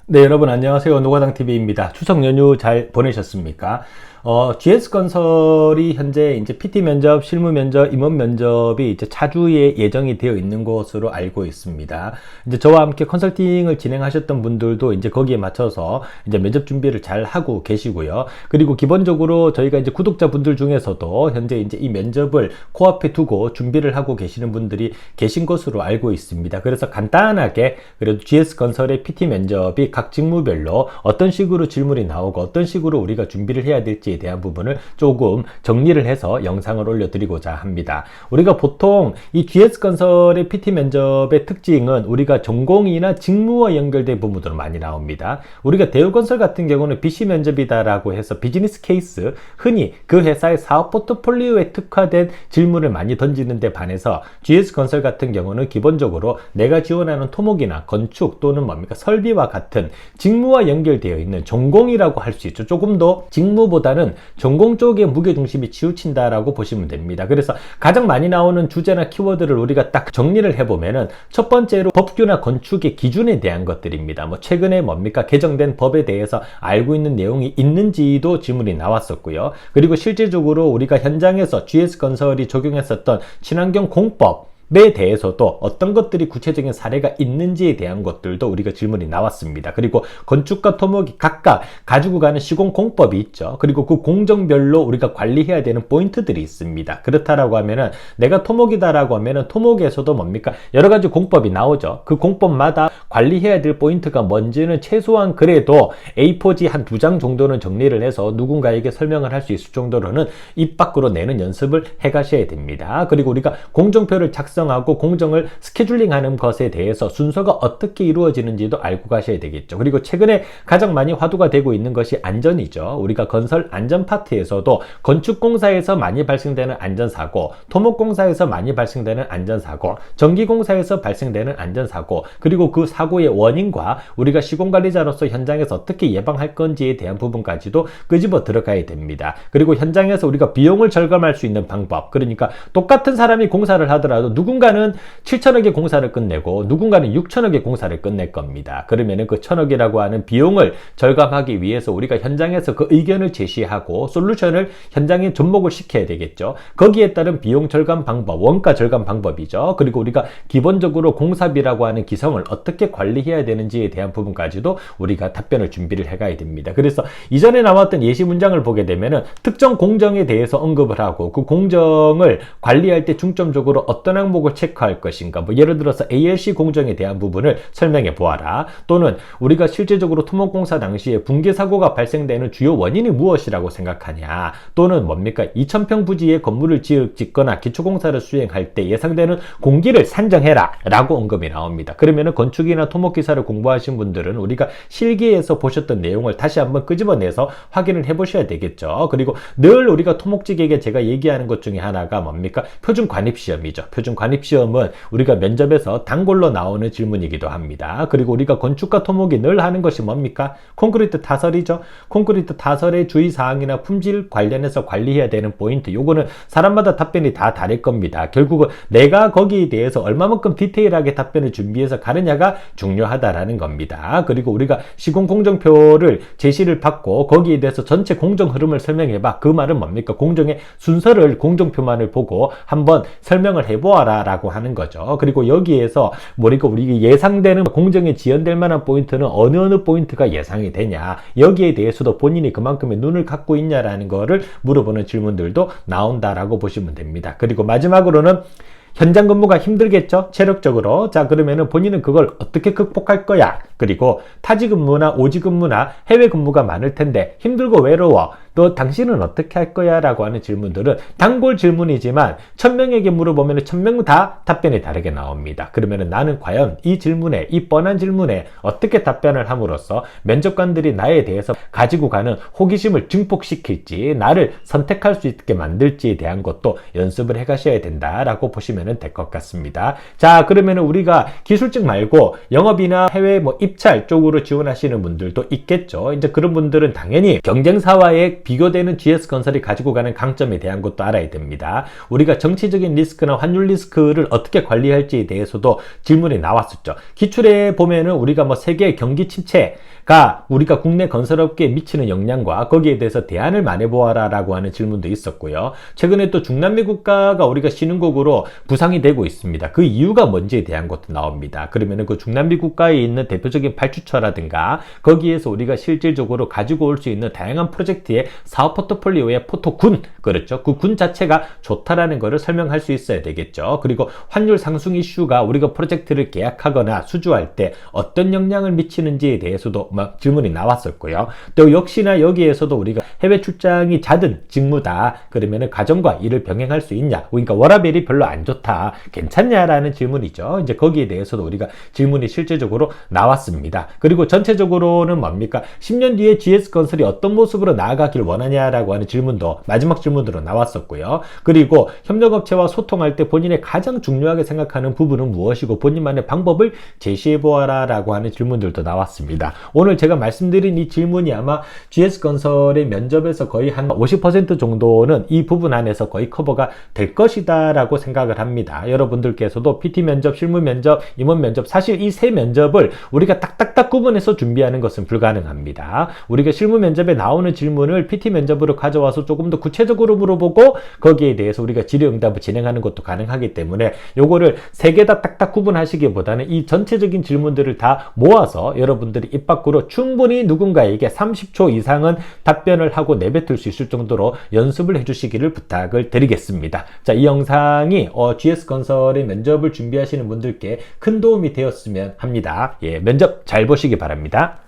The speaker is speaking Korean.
네, 여러분 안녕하세요. 노가당TV입니다. 추석 연휴 잘 보내셨습니까? GS건설이 현재 이제 PT 면접, 실무 면접, 임원 면접이 이제 차주에 예정이 되어 있는 것으로 알고 있습니다. 이제 저와 함께 컨설팅을 진행하셨던 분들도 이제 거기에 맞춰서 이제 면접 준비를 잘 하고 계시고요. 그리고 기본적으로 저희가 이제 구독자분들 중에서도 현재 이제 이 면접을 코앞에 두고 준비를 하고 계시는 분들이 계신 것으로 알고 있습니다. 그래서 간단하게 그래도 GS건설의 PT 면접이 각 직무별로 어떤 식으로 질문이 나오고 어떤 식으로 우리가 준비를 해야 될지에 대한 부분을 조금 정리를 해서 영상을 올려드리고자 합니다. 우리가 보통 이 GS건설의 PT 면접의 특징은 우리가 전공이나 직무와 연결된 부분으로 많이 나옵니다. 우리가 대우건설 같은 경우는 BC 면접이다라고 해서 비즈니스 케이스, 흔히 그 회사의 사업 포트폴리오에 특화된 질문을 많이 던지는 데 반해서 GS건설 같은 경우는 기본적으로 내가 지원하는 토목이나 건축 또는 설비와 같은 직무와 연결되어 있는 전공이라고 할 수 있죠. 조금 더 직무보다는 전공 쪽에 무게중심이 치우친다라고 보시면 됩니다. 그래서 가장 많이 나오는 주제나 키워드를 우리가 딱 정리를 해보면은 첫 번째로 법규나 건축의 기준에 대한 것들입니다. 최근에 개정된 법에 대해서 알고 있는 내용이 있는지도 질문이 나왔었고요. 그리고 실제적으로 우리가 현장에서 GS건설이 적용했었던 친환경 공법 에 대해서도 어떤 것들이 구체적인 사례가 있는지에 대한 것들도 우리가 질문이 나왔습니다. 그리고 건축과 토목이 각각 가지고 가는 시공공법이 있죠. 그리고 그 공정별로 우리가 관리해야 되는 포인트들이 있습니다. 그렇다라고 하면은 내가 토목이다라고 하면은 토목에서도 여러 가지 공법이 나오죠. 그 공법마다 관리해야 될 포인트가 뭔지는 최소한 그래도 A4지 한 2장 정도는 정리를 해서 누군가에게 설명을 할 수 있을 정도로는 입 밖으로 내는 연습을 해 가셔야 됩니다. 그리고 우리가 공정표를 작성하고 공정을 스케줄링하는 것에 대해서 순서가 어떻게 이루어지는지도 알고 가셔야 되겠죠. 그리고 최근에 가장 많이 화두가 되고 있는 것이 안전이죠. 우리가 건설 안전 파트에서도 건축공사에서 많이 발생되는 안전사고, 토목공사에서 많이 발생되는 안전사고, 전기공사에서 발생되는 안전사고, 그리고 그 사고의 원인과 우리가 시공관리자로서 현장에서 어떻게 예방할 건지에 대한 부분까지도 끄집어 들어가야 됩니다. 그리고 현장에서 우리가 비용을 절감할 수 있는 방법, 그러니까 똑같은 사람이 공사를 하더라도 누군가는 7천억의 공사를 끝내고 누군가는 6천억의 공사를 끝낼 겁니다. 그러면은 그 1천억이라고 하는 비용을 절감하기 위해서 우리가 현장에서 그 의견을 제시하고 솔루션을 현장에 접목을 시켜야 되겠죠. 거기에 따른 비용 절감 방법, 원가 절감 방법이죠. 그리고 우리가 기본적으로 공사비라고 하는 기성을 어떻게 관리해야 되는지에 대한 부분까지도 우리가 답변을 준비를 해가야 됩니다. 그래서 이전에 나왔던 예시 문장을 보게 되면은 특정 공정에 대해서 언급을 하고 그 공정을 관리할 때 중점적으로 어떤 항목을 체크할 것인가, 예를 들어서 ALC 공정에 대한 부분을 설명해 보아라, 또는 우리가 실제적으로 토목공사 당시에 붕괴 사고가 발생되는 주요 원인이 무엇이라고 생각하냐, 또는 2000평 부지의 건물을 짓거나 기초공사를 수행할 때 예상되는 공기를 산정해라 라고 언급이 나옵니다. 그러면은 건축이나 토목기사를 공부하신 분들은 우리가 실기에서 보셨던 내용을 다시 한번 끄집어내서 확인을 해 보셔야 되겠죠. 그리고 늘 우리가 토목직에게 제가 얘기하는 것 중에 하나가 표준 관입시험이죠. 표준 관입시험은 우리가 면접에서 단골로 나오는 질문이기도 합니다. 그리고 우리가 건축과 토목이 늘 하는 것이 뭡니까? 콘크리트 타설이죠. 콘크리트 타설의 주의사항이나 품질 관련해서 관리해야 되는 포인트, 요거는 사람마다 답변이 다 다를 겁니다. 결국은 내가 거기에 대해서 얼마만큼 디테일하게 답변을 준비해서 가느냐가 중요하다라는 겁니다. 그리고 우리가 시공공정표를 제시를 받고 거기에 대해서 전체 공정 흐름을 설명해봐. 그 말은 공정의 순서를 공정표만을 보고 한번 설명을 해보아라 라고 하는 거죠. 그리고 여기에서 우리가 예상되는 공정에 지연될 만한 포인트는 어느 포인트가 예상이 되냐, 여기에 대해서도 본인이 그만큼의 눈을 갖고 있냐라는 거를 물어보는 질문들도 나온다라고 보시면 됩니다. 그리고 마지막으로는 현장 근무가 힘들겠죠? 체력적으로. 자, 그러면은 본인은 그걸 어떻게 극복할 거야? 그리고 타지 근무나 오지 근무나 해외 근무가 많을 텐데 힘들고 외로워. 또 당신은 어떻게 할 거야? 라고 하는 질문들은 단골 질문이지만 1000명에게 물어보면 1000명 다 답변이 다르게 나옵니다. 그러면 나는 과연 이 질문에, 이 뻔한 질문에 어떻게 답변을 함으로써 면접관들이 나에 대해서 가지고 가는 호기심을 증폭시킬지, 나를 선택할 수 있게 만들지에 대한 것도 연습을 해 가셔야 된다라고 보시면 될 것 같습니다. 자, 그러면 우리가 기술직 말고 영업이나 해외 입찰 쪽으로 지원하시는 분들도 있겠죠. 이제 그런 분들은 당연히 경쟁사와의 비교되는 GS건설이 가지고 가는 강점에 대한 것도 알아야 됩니다. 우리가 정치적인 리스크나 환율 리스크를 어떻게 관리할지에 대해서도 질문이 나왔었죠. 기출에 보면은 우리가 뭐 세계 경기 침체가 우리가 국내 건설업계에 미치는 영향과 거기에 대해서 대안을 마련해보아라 라고 하는 질문도 있었고요. 최근에 또 중남미 국가가 우리가 신흥국으로 부상이 되고 있습니다. 그 이유가 뭔지에 대한 것도 나옵니다. 그러면은 그 중남미 국가에 있는 대표적인 발주처라든가 거기에서 우리가 실질적으로 가지고 올 수 있는 다양한 프로젝트의 사업 포트폴리오의 포토군, 그렇죠. 그 군 자체가 좋다라는 것을 설명할 수 있어야 되겠죠. 그리고 환율 상승 이슈가 우리가 프로젝트를 계약하거나 수주할 때 어떤 영향을 미치는지에 대해서도 질문이 나왔었고요. 또 역시나 여기에서도 우리가 해외 출장이 잦은 직무다. 그러면은 가정과 일을 병행할 수 있냐? 그러니까 워라밸이 별로 안 좋다. 괜찮냐라는 질문이죠. 이제 거기에 대해서도 우리가 질문이 실제적으로 나왔습니다. 그리고 전체적으로는 뭡니까? 10년 뒤에 GS건설이 어떤 모습으로 나아가길 원하냐라고 하는 질문도 마지막 질문으로 나왔었고요. 그리고 협력업체와 소통할 때 본인의 가장 중요하게 생각하는 부분은 무엇이고 본인만의 방법을 제시해보아라 라고 하는 질문들도 나왔습니다. 오늘 제가 말씀드린 이 질문이 아마 GS건설의 면접에서 거의 한 50% 정도는 이 부분 안에서 거의 커버가 될 것이다 라고 생각을 합니다. 여러분들께서도 PT 면접, 실무 면접, 임원 면접, 사실 이 세 면접을 우리가 딱딱딱 구분해서 준비하는 것은 불가능합니다. 우리가 실무 면접에 나오는 질문을 PT 면접으로 가져와서 조금 더 구체적으로 물어보고 거기에 대해서 우리가 질의응답을 진행하는 것도 가능하기 때문에 요거를 세 개 다 딱딱 구분하시기보다는 이 전체적인 질문들을 다 모아서 여러분들이 입 밖으로 충분히 누군가에게 30초 이상은 답변을 하고 내뱉을 수 있을 정도로 연습을 해주시기를 부탁을 드리겠습니다. 자, 이 영상이 GS건설의 면접을 준비하시는 분들께 큰 도움이 되었으면 합니다. 예, 면접 잘 보시기 바랍니다.